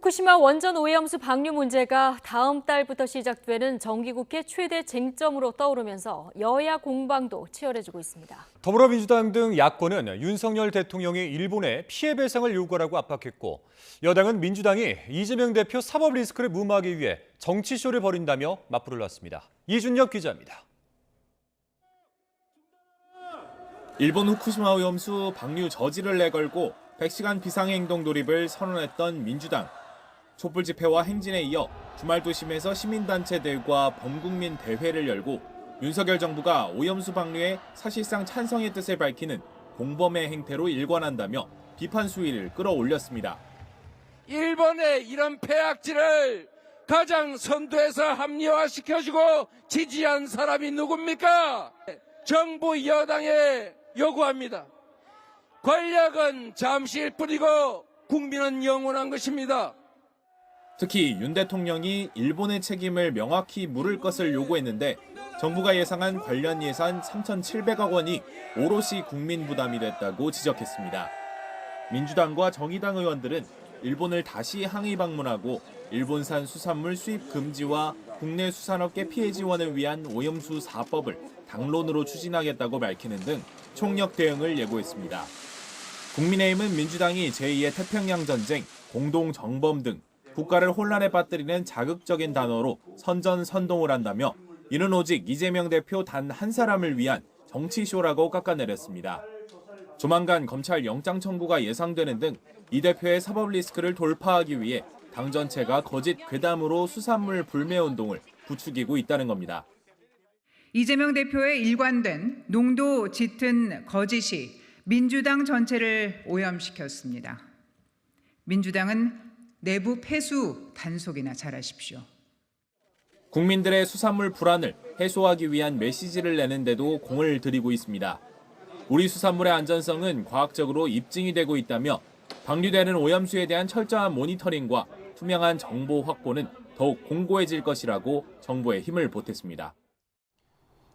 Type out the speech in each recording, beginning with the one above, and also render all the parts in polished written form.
후쿠시마 원전 오염수 방류 문제가 다음 달부터 시작되는 정기국회 최대 쟁점으로 떠오르면서 여야 공방도 치열해지고 있습니다. 더불어민주당 등 야권은 윤석열 대통령이 일본에 피해 배상을 요구하라고 압박했고, 여당은 민주당이 이재명 대표 사법 리스크를 무마하기 위해 정치쇼를 벌인다며 맞불을 놨습니다. 이준혁 기자입니다. 일본 후쿠시마 오염수 방류 저지를 내걸고 100시간 비상행동 돌입을 선언했던 민주당. 촛불 집회와 행진에 이어 주말 도심에서 시민단체들과 범국민 대회를 열고 윤석열 정부가 오염수 방류에 사실상 찬성의 뜻을 밝히는 공범의 행태로 일관한다며 비판 수위를 끌어올렸습니다. 일본의 이런 폐악질을 가장 선두에서 합리화시켜주고 지지한 사람이 누굽니까? 정부 여당에 요구합니다. 권력은 잠시일 뿐이고 국민은 영원한 것입니다. 특히 윤 대통령이 일본의 책임을 명확히 물을 것을 요구했는데 정부가 예상한 관련 예산 3,700억 원이 오롯이 국민 부담이 됐다고 지적했습니다. 민주당과 정의당 의원들은 일본을 다시 항의 방문하고 일본산 수산물 수입 금지와 국내 수산업계 피해 지원을 위한 오염수 4법을 당론으로 추진하겠다고 밝히는 등 총력 대응을 예고했습니다. 국민의힘은 민주당이 제2의 태평양 전쟁, 공동 정범 등 국가를 혼란에 빠뜨리는 자극적인 단어로 선전선동을 한다며 이는 오직 이재명 대표 단 한 사람을 위한 정치쇼라고 깎아내렸습니다. 조만간 검찰 영장 청구가 예상되는 등 이 대표의 사법 리스크를 돌파하기 위해 당 전체가 거짓 괴담으로 수산물 불매 운동을 부추기고 있다는 겁니다. 이재명 대표의 일관된 농도 짙은 거짓이 민주당 전체를 오염시켰습니다. 민주당은 내부 폐수 단속이나 잘하십시오. 국민들의 수산물 불안을 해소하기 위한 메시지를 내는데도 공을 들이고 있습니다. 우리 수산물의 안전성은 과학적으로 입증이 되고 있다며 방류되는 오염수에 대한 철저한 모니터링과 투명한 정보 확보는 더욱 공고해질 것이라고 정부에 힘을 보탰습니다.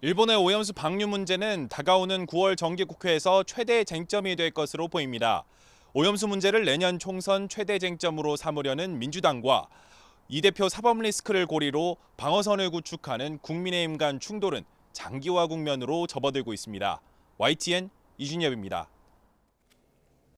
일본의 오염수 방류 문제는 다가오는 9월 정기국회에서 최대 쟁점이 될 것으로 보입니다. 오염수 문제를 내년 총선 최대 쟁점으로 삼으려는 민주당과 이 대표 사법 리스크를 고리로 방어선을 구축하는 국민의힘 간 충돌은 장기화 국면으로 접어들고 있습니다. YTN 이준엽입니다.